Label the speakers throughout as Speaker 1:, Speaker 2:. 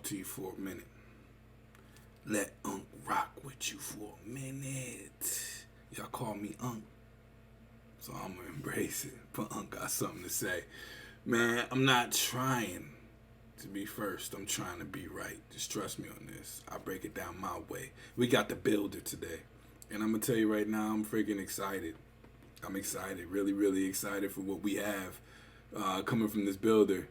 Speaker 1: to you for a minute. Let Unc rock with you for a minute. Y'all call me Unc, so I'm gonna embrace it. But Unc got something to say. Man, I'm not trying to be first. I'm trying to be right. Just trust me on this. I break it down my way. We got the builder today, and I'm gonna tell you right now, I'm freaking excited. I'm excited, really, really excited for what we have coming from this builder.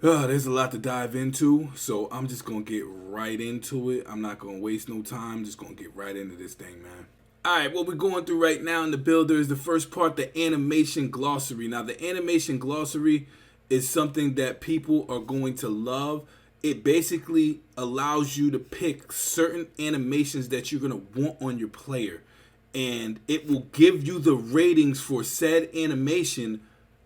Speaker 1: There's a lot to dive into, so I'm just going to get right into it. I'm not going to waste no time. Just going to get right into this thing, man. All right, what we're going through right now in the builder is the first part, the animation glossary. Now, the animation glossary is something that people are going to love. It basically allows you to pick certain animations that you're going to want on your player, and it will give you the ratings for said animation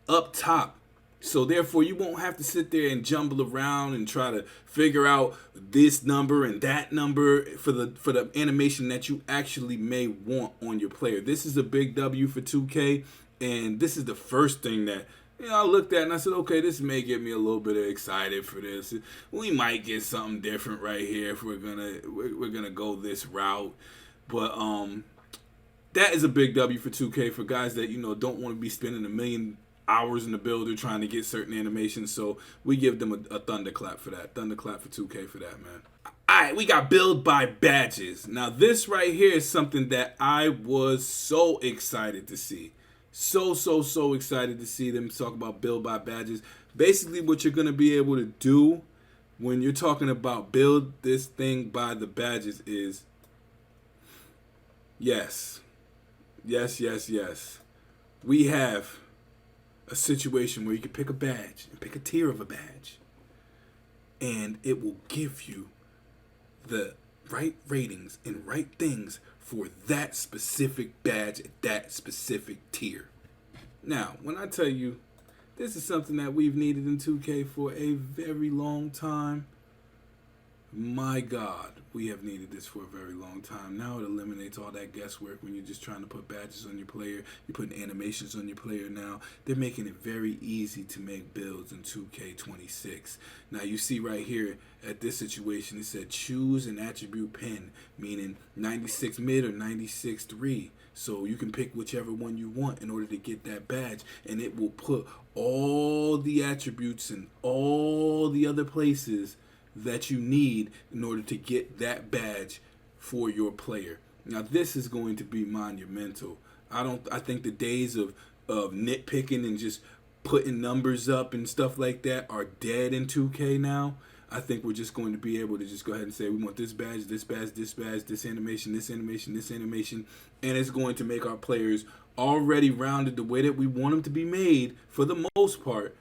Speaker 1: up top. So therefore, you won't have to sit there and jumble around and try to figure out this number and that number for the animation that you actually may want on your player. This is a big W for 2K, and this is the first thing that I looked at and I said, okay, this may get me a little bit excited for this. We might get something different right here if we're gonna go this route, but that is a big W for 2K for guys that don't want to be spending $1 million hours in the builder trying to get certain animations. So we give them a thunderclap for that. Thunderclap for 2K for that, man. Alright, we got build by badges. Now this right here is something that I was so excited to see. So excited to see them talk about build by badges. Basically what you're going to be able to do when you're talking about build this thing by the badges is yes. We have a situation where you can pick a badge and pick a tier of a badge, and it will give you the right ratings and right things for that specific badge at that specific tier. Now, when I tell you this is something that we've needed in 2K for a very long time, my God, we have needed this for a very long time. Now it eliminates all that guesswork when you're just trying to put badges on your player. You're putting animations on your player now. They're making it very easy to make builds in 2K26. Now you see right here at this situation, it said choose an attribute pin, meaning 96 mid or 96 3. So you can pick whichever one you want in order to get that badge, and it will put all the attributes in all the other places that you need in order to get that badge for your player. Now this is going to be monumental. I think the days of nitpicking and just putting numbers up and stuff like that are dead in 2K now. I think we're just going to be able to just go ahead and say we want this badge, this badge, this badge, this animation, this animation, this animation, and it's going to make our players already rounded the way that we want them to be made for the most part.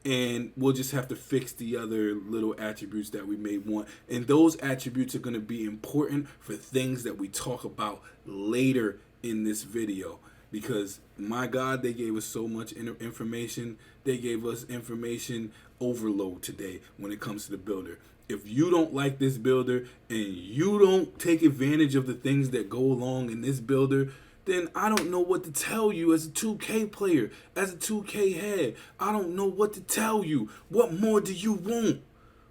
Speaker 1: And we'll just have to fix the other little attributes that we may want. And those attributes are going to be important for things that we talk about later in this video. Because, my God, they gave us so much information. They gave us information overload today when it comes to the builder. If you don't like this builder and you don't take advantage of the things that go along in this builder, then I don't know what to tell you as a 2K player, as a 2K head. I don't know what to tell you. What more do you want?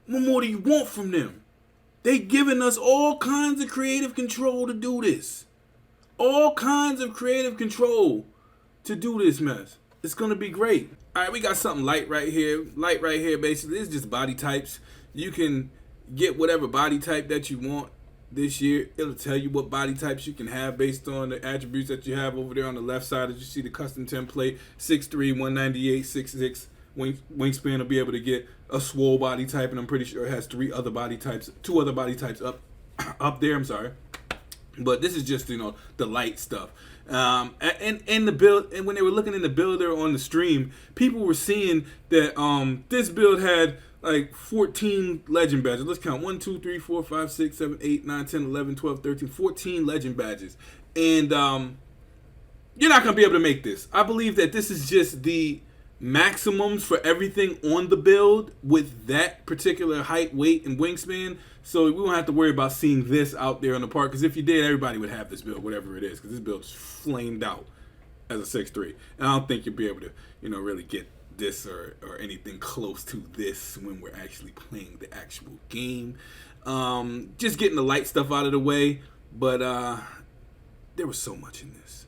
Speaker 1: What more do you want from them? They giving us all kinds of creative control to do this. All kinds of creative control to do this mess. It's going to be great. All right, we got something light right here. Light right here, basically. It's just body types. You can get whatever body type that you want. This year, it'll tell you what body types you can have based on the attributes that you have over there on the left side. As you see the custom template, 6'3", 198, 6'6". Wingspan will be able to get a swole body type, and I'm pretty sure it has two other body types up there. I'm sorry, but this is just the light stuff. And the build, and when they were looking in the builder on the stream, people were seeing that this build had like 14 legend badges. Let's count 1, 2, 3, 4, 5, 6, 7, 8, 9, 10, 11, 12, 13, 14 legend badges. And you're not going to be able to make this. I believe that this is just the maximums for everything on the build with that particular height, weight, and wingspan. So we won't have to worry about seeing this out there on the park, because if you did, everybody would have this build, whatever it is, because this build is flamed out as a 6'3". And I don't think you'll be able to, really get this or anything close to this when we're actually playing the actual game. Just getting the light stuff out of the way, but there was so much in this.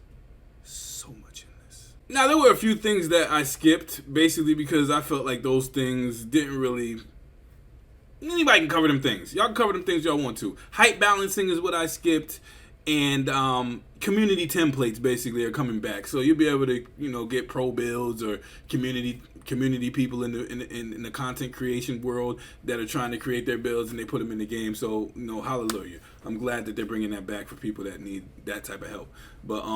Speaker 1: So much in this. Now, there were a few things that I skipped, basically because I felt like those things didn't really... Anybody can cover them things. Y'all can cover them things y'all want to. Height balancing is what I skipped, and community templates basically are coming back. So you'll be able to, get pro builds or community people in the content creation world that are trying to create their builds, and they put them in the game. So hallelujah. I'm glad that they're bringing that back for people that need that type of help. But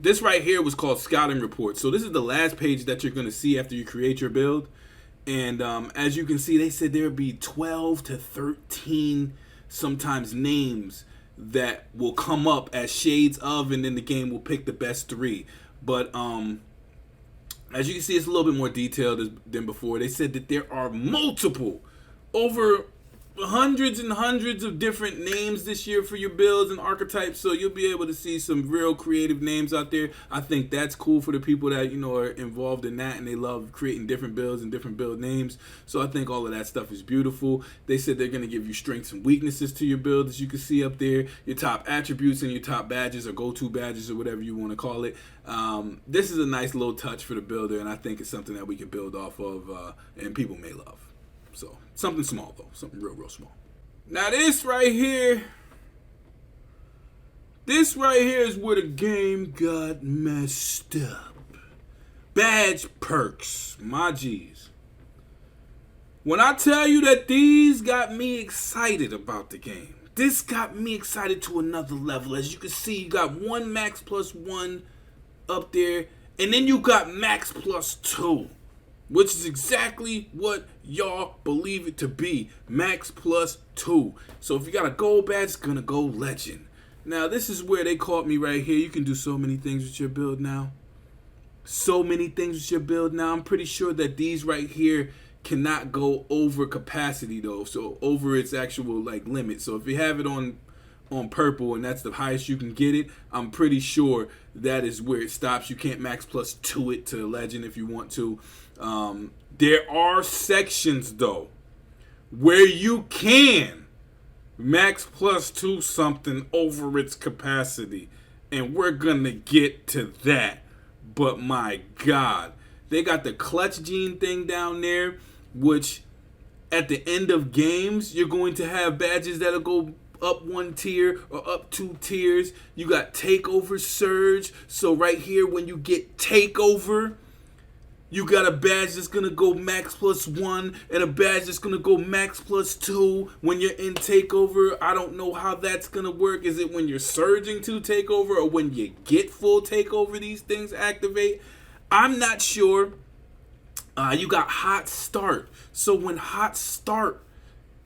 Speaker 1: this right here was called Scouting Report. So this is the last page that you're going to see after you create your build. And as you can see, they said there would be 12 to 13 sometimes names that will come up as shades of, and then the game will pick the best 3. But as you can see, it's a little bit more detailed than before. They said that there are multiple, over hundreds and hundreds of different names this year for your builds and archetypes, so you'll be able to see some real creative names out there. I think that's cool for the people that are involved in that and they love creating different builds and different build names. So I think all of that stuff is beautiful. They said they're going to give you strengths and weaknesses to your build, as you can see up there, your top attributes and your top badges or go-to badges or whatever you want to call it. This is a nice little touch for the builder, and I think it's something that we can build off of and people may love. So, something small, though. Something real, real small. Now, this right here is where the game got messed up. Badge perks. My G's. When I tell you that these got me excited about the game, this got me excited to another level. As you can see, you got one MAX+1 up there, and then you got MAX+2. Which is exactly what y'all believe it to be. MAX+2. So if you got a gold badge, it's going to go legend. Now, this is where they caught me right here. You can do so many things with your build now. So many things with your build now. I'm pretty sure that these right here cannot go over capacity, though. So over its actual limit. So if you have it on purple and that's the highest you can get it, I'm pretty sure that is where it stops. You can't MAX+2 it to legend if you want to. There are sections though where you can MAX+2 something over its capacity, and we're gonna get to that. But my God, they got the clutch gene thing down there, which at the end of games you're going to have badges that'll go up 1 tier or up 2 tiers. You got Takeover Surge. So right here, when you get Takeover, you got a badge that's going to go MAX+1 and a badge that's going to go MAX+2 when you're in Takeover. I don't know how that's going to work. Is it when you're surging to Takeover or when you get full Takeover these things activate? I'm not sure. You got Hot Start. So when Hot Start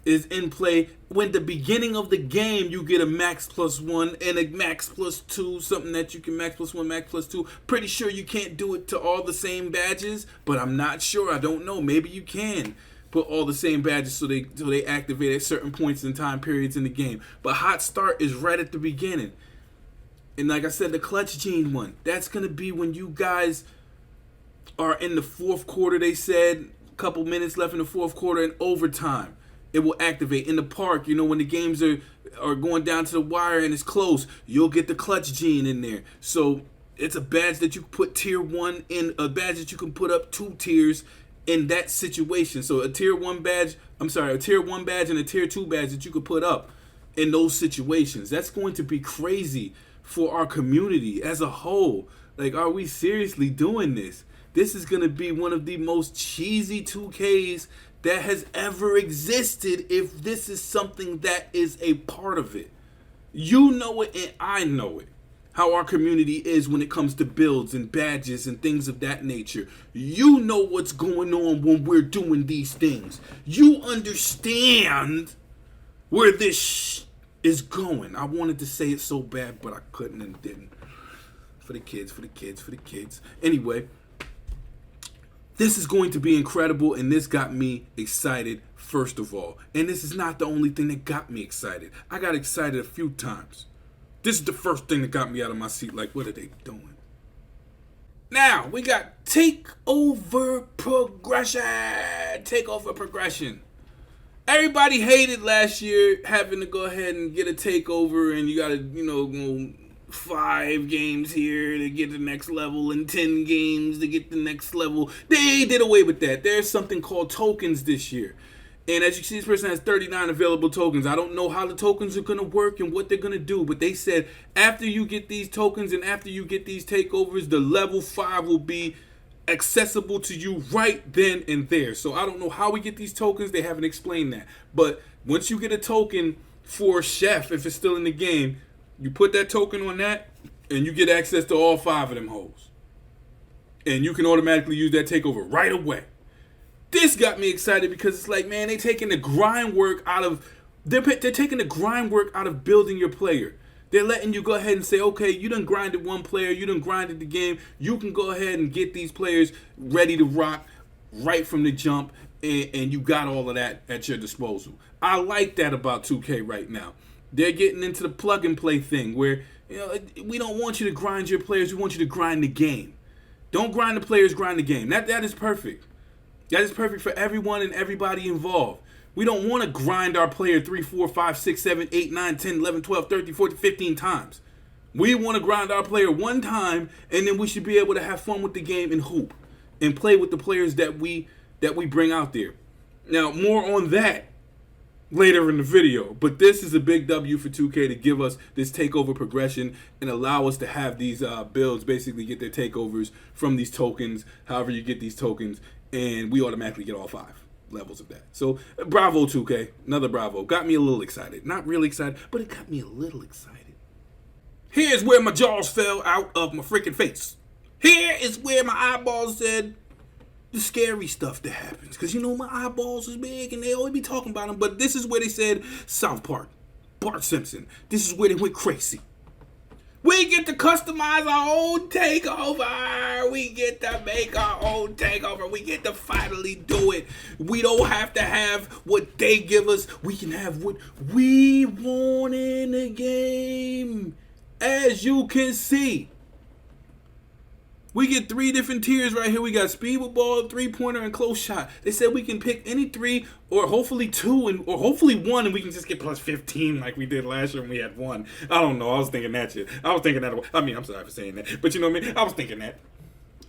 Speaker 1: is in play, when the beginning of the game you get a MAX+1 and a MAX+2, something that you can MAX+1, MAX+2. Pretty sure you can't do it to all the same badges, but I'm not sure. I don't know. Maybe you can put all the same badges so they activate at certain points in time periods in the game. But Hot Start is right at the beginning. And like I said, the Clutch Gene one, that's going to be when you guys are in the 4th quarter, they said. A couple minutes left in the 4th quarter and overtime. It will activate in the park. When the games are going down to the wire and it's close, you'll get the clutch gene in there. So it's a badge that you put tier 1 in, a badge that you can put up 2 tiers in that situation. So a tier 1 badge and a tier 2 badge that you could put up in those situations. That's going to be crazy for our community as a whole. Are we seriously doing this? This is going to be one of the most cheesy 2Ks that has ever existed if this is something that is a part of it. You know it and I know it. How our community is when it comes to builds and badges and things of that nature. You know what's going on when we're doing these things. You understand where this is going. I wanted to say it so bad, but I couldn't and didn't. For the kids. Anyway, this is going to be incredible, and this got me excited first of all. And this is not the only thing that got me excited. I got excited a few times. This is the first thing that got me out of my seat. What are they doing? Now, we got Takeover Progression. Takeover Progression. Everybody hated last year having to go ahead and get a takeover, and you got to, go 5 games here to get the next level and 10 games to get the next level. They did away with that. There's something called tokens this year. And as you see, this person has 39 available tokens. I don't know how the tokens are going to work and what they're going to do, but they said after you get these tokens and after you get these takeovers, the level 5 will be accessible to you right then and there. So I don't know how we get these tokens. They haven't explained that. But once you get a token for Chef, if it's still in the game, you put that token on that and you get access to all 5 of them hoes. And you can automatically use that takeover right away. This got me excited because it's like, man, they're taking the grind work out of building your player. They're letting you go ahead and say, okay, you done grinded one player, you done grinded the game. You can go ahead and get these players ready to rock right from the jump, and you got all of that at your disposal. I like that about 2K right now. They're getting into the plug and play thing where, we don't want you to grind your players, we want you to grind the game. Don't grind the players, grind the game. That is perfect. That is perfect for everyone and everybody involved. We don't want to grind our player 3, 4, 5, 6, 7, 8, 9, 10, 11, 12, 13, 14, 15 times. We want to grind our player one time, and then we should be able to have fun with the game and hoop and play with the players that we bring out there. Now, more on that later in the video, but this is a big W for 2K to give us this takeover progression and allow us to have these builds basically get their takeovers from these tokens, however you get these tokens, and we automatically get all 5 levels of that. So bravo 2K, another bravo. Got me a little excited. Not really excited, but it got me a little excited. Here's where my jaws fell out of my freaking face. Here is where my eyeballs said the scary stuff that happens. Because my eyeballs is big and they always be talking about them. But this is where they said South Park, Bart Simpson. This is where they went crazy. We get to customize our own takeover. We get to make our own takeover. We get to finally do it. We don't have to have what they give us. We can have what we want in the game. As you can see, we get 3 different tiers right here. We got speed with ball, 3-pointer, and close shot. They said we can pick any 3 or hopefully 2 or hopefully 1, and we can just get plus 15 like we did last year when we had 1. I don't know. I was thinking that shit. I'm sorry for saying that. But you know what I mean? I was thinking that.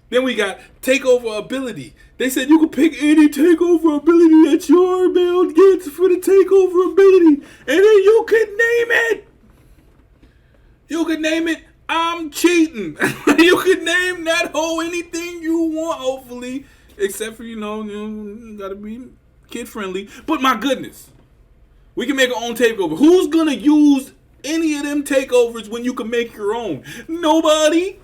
Speaker 1: Then we got takeover ability. They said you can pick any takeover ability that your build gets for the takeover ability. And then you can name it. You can name it I'm cheating. You can name that hoe anything you want, hopefully. Except for, you gotta be kid friendly. But my goodness, we can make our own takeover. Who's gonna use any of them takeovers when you can make your own? Nobody.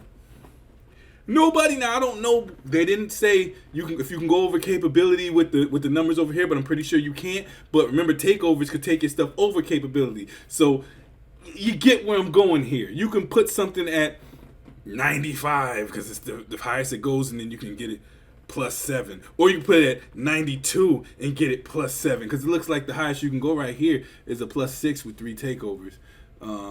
Speaker 1: Now I don't know. They didn't say if you can go over capability with the numbers over here, but I'm pretty sure you can't. But remember, takeovers could take your stuff over capability. So you get where I'm going here. You can put something at 95 because it's the highest it goes, and then you can get it plus 7. Or you can put it at 92 and get it plus 7 because it looks like the highest you can go right here is a plus 6 with 3 takeovers.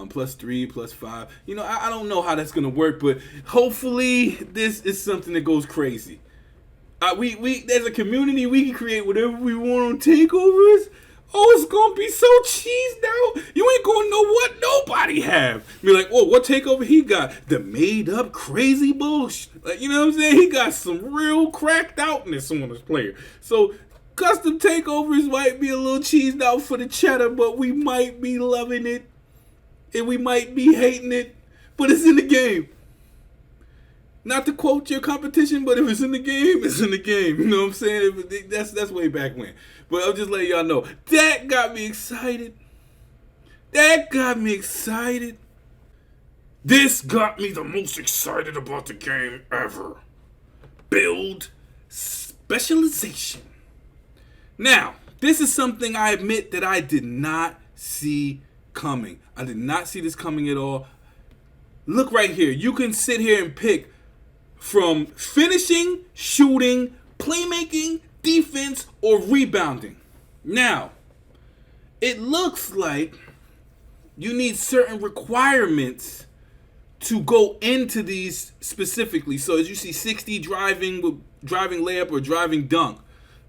Speaker 1: Plus 3, plus 5. I don't know how that's going to work, but hopefully this is something that goes crazy. We there's a community. We can create whatever we want on takeovers. Oh, it's going to be so cheesed out. You ain't going to know what nobody have. Be like, oh, what takeover he got? The made up crazy bullshit. Like, you know what I'm saying? He got some real cracked outness on his player. So custom takeovers might be a little cheesed out for the cheddar, but we might be loving it. And we might be hating it. But it's in the game. Not to quote your competition, but if it's in the game, it's in the game. You know what I'm saying? That's way back when. But I'll just let y'all know. That got me excited. This got me the most excited about the game ever. Build Specialization. Now, this is something I admit that I did not see coming. I did not see this coming at all. Look right here. You can sit here and pick from finishing, shooting, playmaking, defense, or rebounding. Now, it looks like you need certain requirements to go into these specifically. So as you see, 60 driving layup or driving dunk,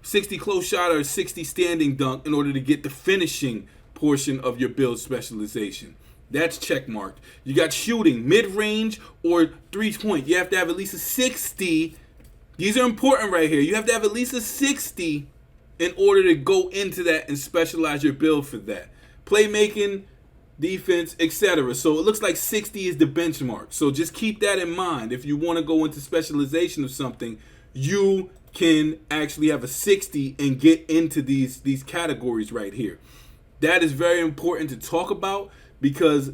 Speaker 1: 60 close shot or 60 standing dunk in order to get the finishing portion of your build specialization. That's check marked. You got shooting, mid-range or 3-point. You have to have at least a 60. These are important right here. You have to have at least a 60 in order to go into that and specialize your build for that. Playmaking, defense, etc. So it looks like 60 is the benchmark. So just keep that in mind. If you want to go into specialization of something, you can actually have a 60 and get into these categories right here. That is very important to talk about, because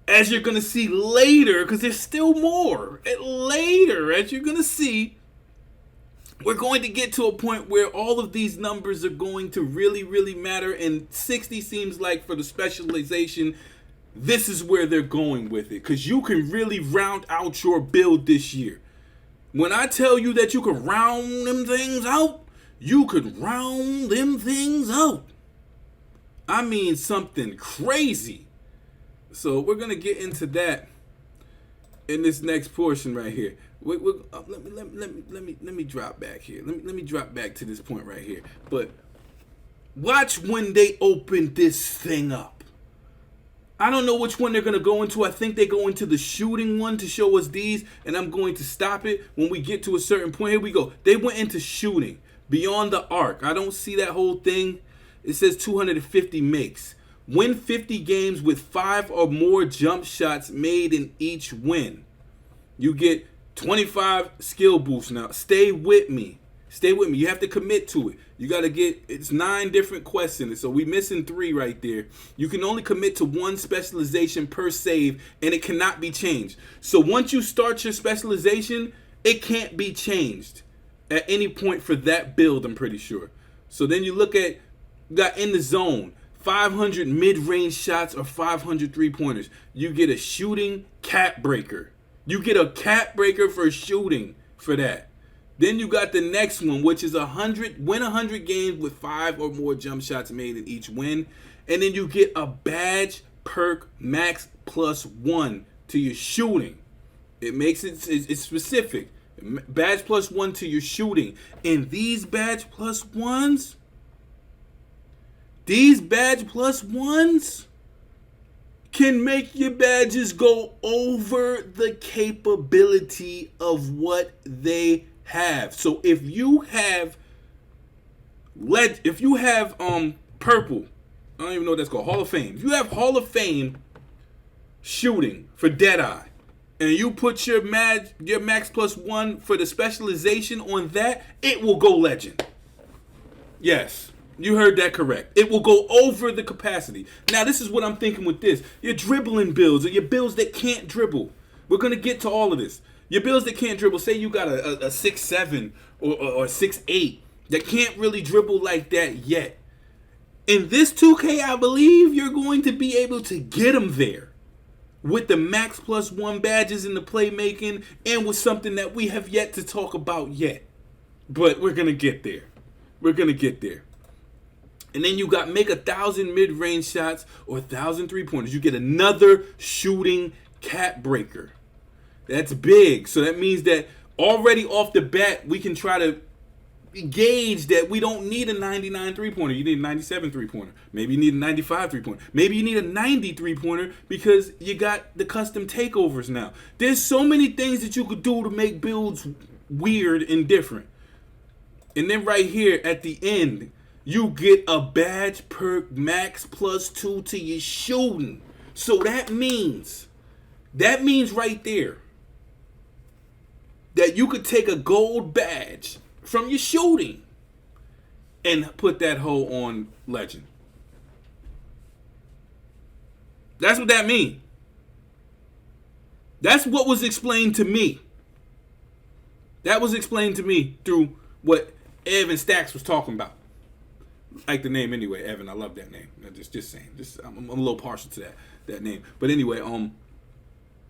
Speaker 1: as you're going to see later, because there's still more, later, as you're going to see, we're going to get to a point where all of these numbers are going to really, really matter. And 60 seems like for the specialization, this is where they're going with it, because you can really round out your build this year. When I tell you that you can round them things out, you could round them things out. I mean something crazy. So we're going to get into that in this next portion right here. Let me drop back here. Let me drop back to this point right here. But watch when they open this thing up. I don't know which one they're going to go into. I think they go into the shooting one to show us these, and I'm going to stop it when we get to a certain point. Here we go. They went into shooting beyond the arc. I don't see that whole thing. It says 250 makes. Win 50 games with 5 or more jump shots made in each win. You get 25 skill boosts now. Stay with me. Stay with me. You have to commit to it. You got to get, it's 9 different quests in it. So we missing 3 right there. You can only commit to 1 specialization per save, and it cannot be changed. So once you start your specialization, it can't be changed at any point for that build, I'm pretty sure. So then you look at, you got in the zone, 500 mid-range shots or 500 3-pointers. You get a shooting cap breaker. You get a cap breaker for shooting for that. Then you got the next one, which is 100, win 100 games with 5 or more jump shots made in each win. And then you get a badge perk max +1 to your shooting. It makes it's specific. Badge +1 to your shooting. And these badge +1s, can make your badges go over the capability of what they have. So if you have purple, I don't even know what that's called, Hall of Fame. If you have Hall of Fame shooting for Deadeye, and you put your max +1 for the specialization on that, it will go legend. Yes, you heard that correct. It will go over the capacity. Now, this is what I'm thinking with this. Your dribbling builds, or your builds that can't dribble. We're going to get to all of this. Your builds that can't dribble, say you got a 6'7" or 6'8" that can't really dribble like that yet. In this 2K, I believe you're going to be able to get them there with the max +1 badges in the playmaking, and with something that we have yet to talk about yet. But we're going to get there. We're going to get there. And then you got make 1,000 mid-range shots or 1,000 3-pointers. You get another shooting cap breaker. That's big. So that means that already off the bat, we can try to gauge that we don't need a 99 3-pointer. You need a 97 3-pointer. Maybe you need a 95 3-pointer. Maybe you need a 90 3-pointer because you got the custom takeovers now. There's so many things that you could do to make builds weird and different. And then right here at the end, you get a badge perk max +2 to your shooting. So that means right there that you could take a gold badge from your shooting and put that hoe on legend. That's what that means. That's what was explained to me. That was explained to me through what Evan Stacks was talking about. I like the name anyway, Evan. I love that name. Just saying. I'm a little partial to that name. But anyway,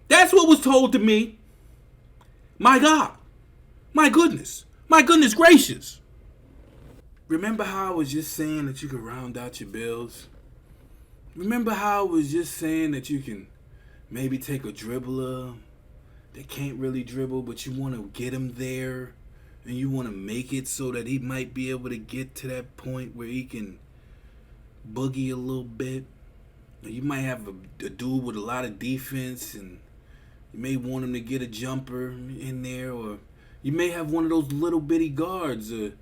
Speaker 1: that's what was told to me. My God. My goodness. My goodness gracious. Remember how I was just saying that you can round out your builds? Remember how I was just saying that you can maybe take a dribbler that can't really dribble, but you want to get him there, and you want to make it so that he might be able to get to that point where he can boogie a little bit. You might have a dude with a lot of defense, and you may want him to get a jumper in there, or you may have one of those little bitty guards, a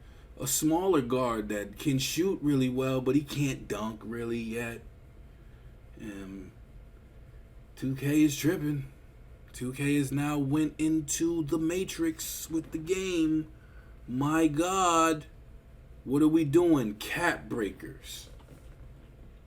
Speaker 1: smaller guard that can shoot really well, but he can't dunk really yet. 2K is tripping. 2K has now went into the Matrix with the game. My God. What are we doing? Cap breakers.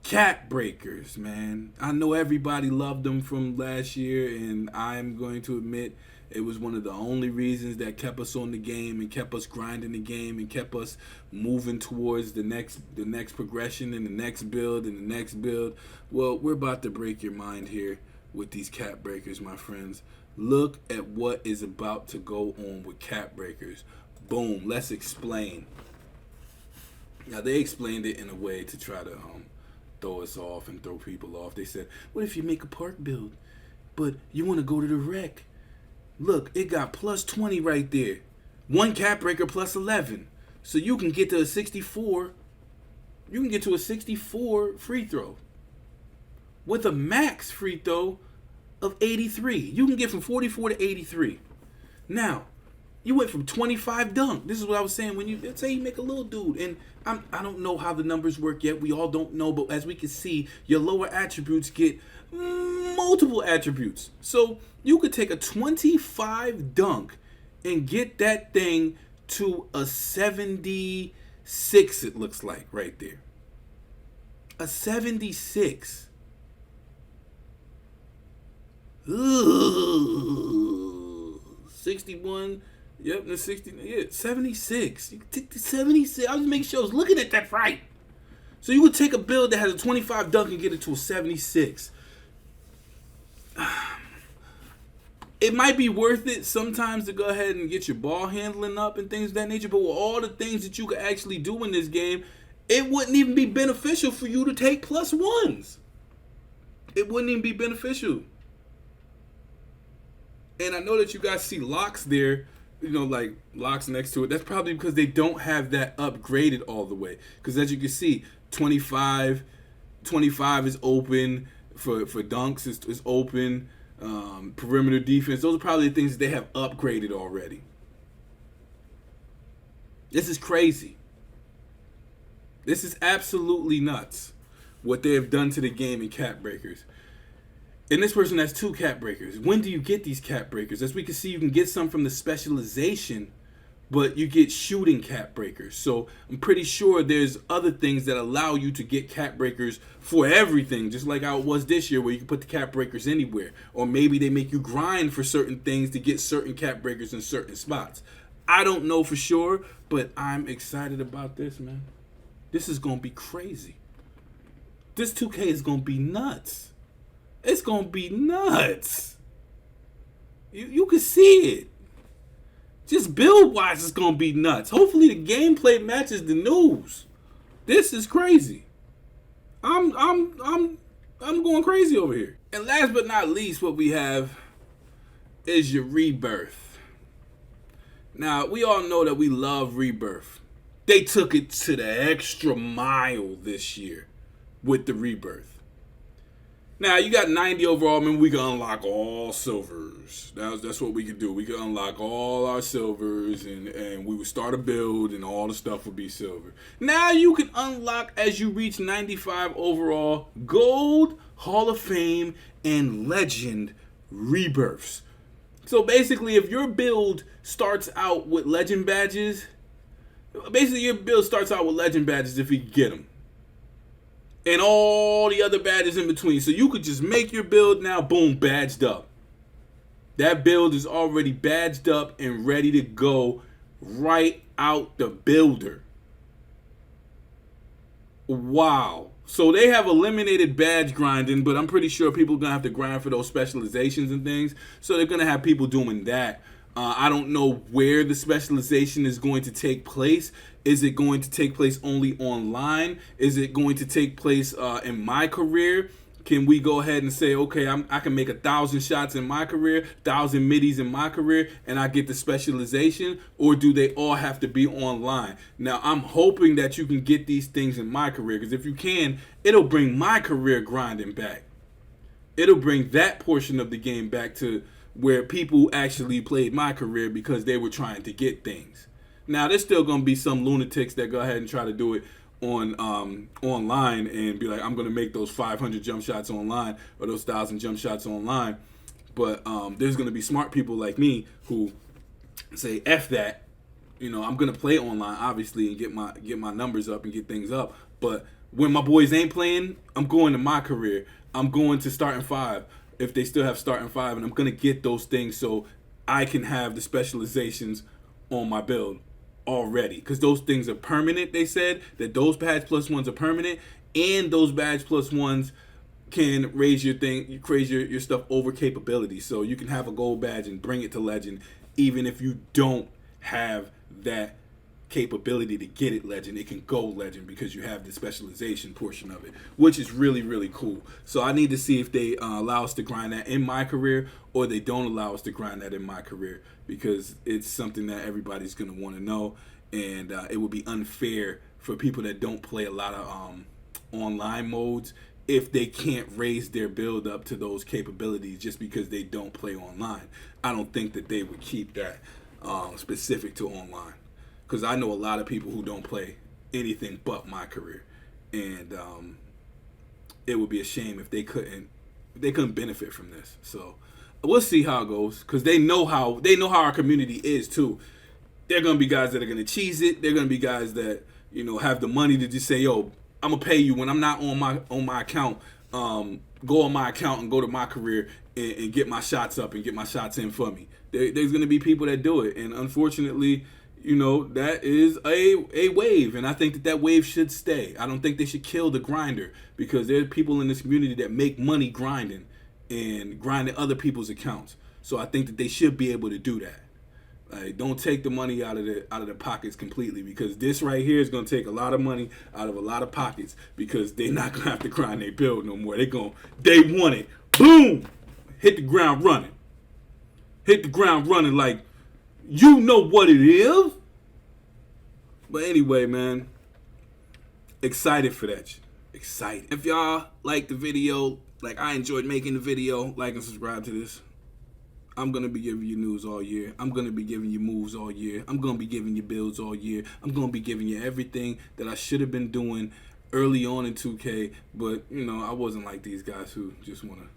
Speaker 1: Cap breakers, man. I know everybody loved them from last year, and I'm going to admit it was one of the only reasons that kept us on the game and kept us grinding the game and kept us moving towards the next progression and the next build and the next build. Well, we're about to break your mind here with these cap breakers, my friends. Look at what is about to go on with cap breakers. Boom. Let's explain. Now, they explained it in a way to try to throw us off and throw people off. They said, what if you make a park build, but you want to go to the rec? Look, it got plus 20 right there. One cap breaker plus 11. So you can get to a 64. You can get to a 64 free throw with a max free throw of 83. You can get from 44 to 83. Now, you went from 25 dunk. This is what I was saying. When let's say you make a little dude, and I don't know how the numbers work yet. We all don't know, but as we can see, your lower attributes get multiple attributes. So you could take a 25 dunk and get that thing to a 76, it looks like, right there. A 76. Ugh. 61. Yep, the 60. Yeah, 76. You could take the 76. I was making sure I was looking at that right. So you would take a build that has a 25 dunk and get it to a 76. It might be worth it sometimes to go ahead and get your ball handling up and things of that nature, but with all the things that you could actually do in this game, it wouldn't even be beneficial for you to take plus ones. It wouldn't even be beneficial. And I know that you guys see locks there, like locks next to it. That's probably because they don't have that upgraded all the way. Because as you can see, 25 is open for dunks, is open. Perimeter defense, those are probably the things that they have upgraded already. This is crazy. This is absolutely nuts what they have done to the game in cap breakers. And this person has 2 cap breakers. When do you get these cap breakers? As we can see, you can get some from the specialization, but you get shooting cap breakers. So I'm pretty sure there's other things that allow you to get cap breakers for everything, just like how it was this year where you can put the cap breakers anywhere. Or maybe they make you grind for certain things to get certain cap breakers in certain spots. I don't know for sure, but I'm excited about this, man. This is going to be crazy. This 2K is going to be nuts. It's going to be nuts. You can see it. Just build-wise, it's going to be nuts. Hopefully the gameplay matches the news. This is crazy. I'm going crazy over here. And last but not least, what we have is your rebirth. Now, we all know that we love rebirth. They took it to the extra mile this year with the rebirth. Now, you got 90 overall. I mean, we can unlock all silvers. That's what we could do. We could unlock all our silvers, and we would start a build, and all the stuff would be silver. Now, you can unlock, as you reach 95 overall, gold, Hall of Fame, and legend rebirths. So, basically, if your build starts out with legend badges, if you get them. And all the other badges in between. So you could just make your build now, boom, badged up. That build is already badged up and ready to go right out the builder. Wow. So they have eliminated badge grinding, but I'm pretty sure people are going to have to grind for those specializations and things. So they're going to have people doing that. I don't know where the specialization is going to take place. Is it going to take place only online? Is it going to take place in my career? Can we go ahead and say, okay, I can make 1,000 shots in my career, 1,000 middies in my career, and I get the specialization? Or do they all have to be online? Now, I'm hoping that you can get these things in my career, because if you can, it'll bring my career grinding back. It'll bring that portion of the game back to where people actually played my career because they were trying to get things. Now, there's still going to be some lunatics that go ahead and try to do it on online and be like, I'm going to make those 500 jump shots online or those 1,000 jump shots online. But there's going to be smart people like me who say, F that. You know, I'm going to play online, obviously, and get my numbers up and get things up. But when my boys ain't playing, I'm going to my career. I'm going to starting 5 if they still have starting 5, and I'm going to get those things so I can have the specializations on my build already, because those things are permanent. They said that those badge plus ones are permanent, and those badge plus ones can raise your your stuff over capability, so you can have a gold badge and bring it to legend even if you don't have that capability to get it legend. It can go legend because you have the specialization portion of it, which is really, really cool. So I need to see if they allow us to grind that in my career, or they don't allow us to grind that in my career, because it's something that everybody's going to want to know, and it would be unfair for people that don't play a lot of online modes if they can't raise their build up to those capabilities just because they don't play online. I don't think that they would keep that specific to online, because I know a lot of people who don't play anything but my career, and it would be a shame if they couldn't benefit from this. So we'll see how it goes, because they know how our community is too. They're gonna be guys that are gonna cheese it. They're gonna be guys that, you know, have the money to just say, yo, I'm gonna pay you when I'm not on my account. Go on my account and go to my career and get my shots up and get my shots in for me. There's gonna be people that do it, and unfortunately, you know, that is a wave, and I think that wave should stay. I don't think they should kill the grinder, because there's people in this community that make money grinding and grinding other people's accounts. So I think that they should be able to do that. Like, don't take the money out of the pockets completely, because this right here is gonna take a lot of money out of a lot of pockets, because they're not gonna have to grind their build no more. They want it, boom, hit the ground running like, you know what it is. But anyway, man, excited for that shit. Excited. If y'all like the video, like I enjoyed making the video, like and subscribe to this. I'm going to be giving you news all year. I'm going to be giving you moves all year. I'm going to be giving you builds all year. I'm going to be giving you everything that I should have been doing early on in 2K. But, you know, I wasn't like these guys who just want to,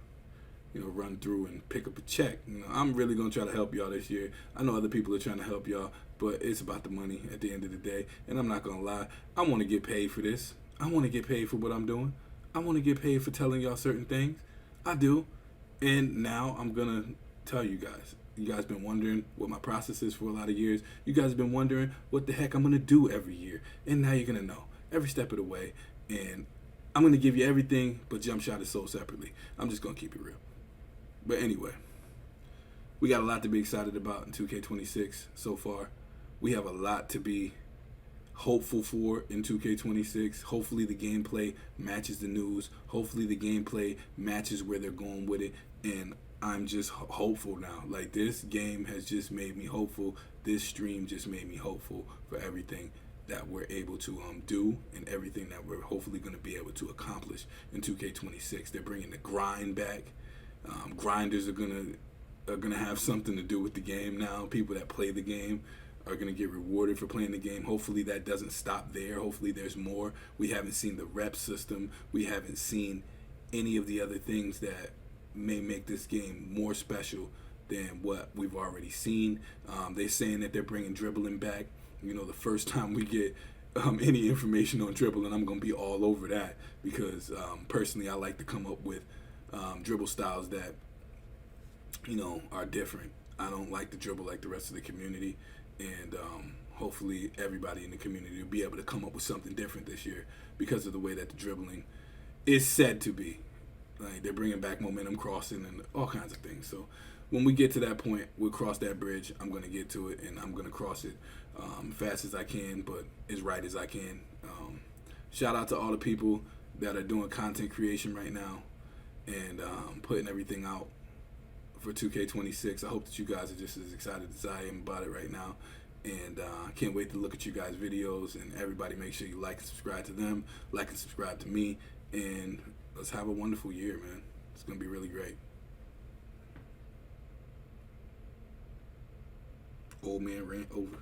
Speaker 1: you know, run through and pick up a check. You know, I'm really going to try to help y'all this year. I know other people are trying to help y'all, but it's about the money at the end of the day. And I'm not going to lie. I want to get paid for this. I want to get paid for what I'm doing. I want to get paid for telling y'all certain things. I do. And now I'm going to tell you guys. You guys been wondering what my process is for a lot of years. You guys have been wondering what the heck I'm going to do every year. And now you're going to know every step of the way. And I'm going to give you everything, but jump shot is sold separately. I'm just going to keep it real. But anyway, we got a lot to be excited about in 2K26 so far. We have a lot to be hopeful for in 2K26. Hopefully the gameplay matches the news. Hopefully the gameplay matches where they're going with it. And I'm just hopeful now. Like, this game has just made me hopeful. This stream just made me hopeful for everything that we're able to do, and everything that we're hopefully going to be able to accomplish in 2K26. They're bringing the grind back. Grinders are gonna have something to do with the game now. People that play the game are gonna get rewarded for playing the game. Hopefully that doesn't stop there. Hopefully there's more. We haven't seen the rep system. We haven't seen any of the other things that may make this game more special than what we've already seen. They're saying that they're bringing dribbling back. You know, the first time we get any information on dribbling, I'm gonna be all over that, because personally I like to come up with dribble styles that, you know, are different. I don't like to dribble like the rest of the community, and hopefully everybody in the community will be able to come up with something different this year, because of the way that the dribbling is said to be. Like, they're bringing back momentum crossing and all kinds of things. So when we get to that point, we'll cross that bridge. I'm going to get to it, and I'm going to cross it fast as I can, but as right as I can. Shout out to all the people that are doing content creation right now. and putting everything out for 2K26. I hope that you guys are just as excited as I am about it right now. And I can't wait to look at you guys' videos. And everybody, make sure you like and subscribe to them, like and subscribe to me. And let's have a wonderful year, man. It's going to be really great. Old man rant over.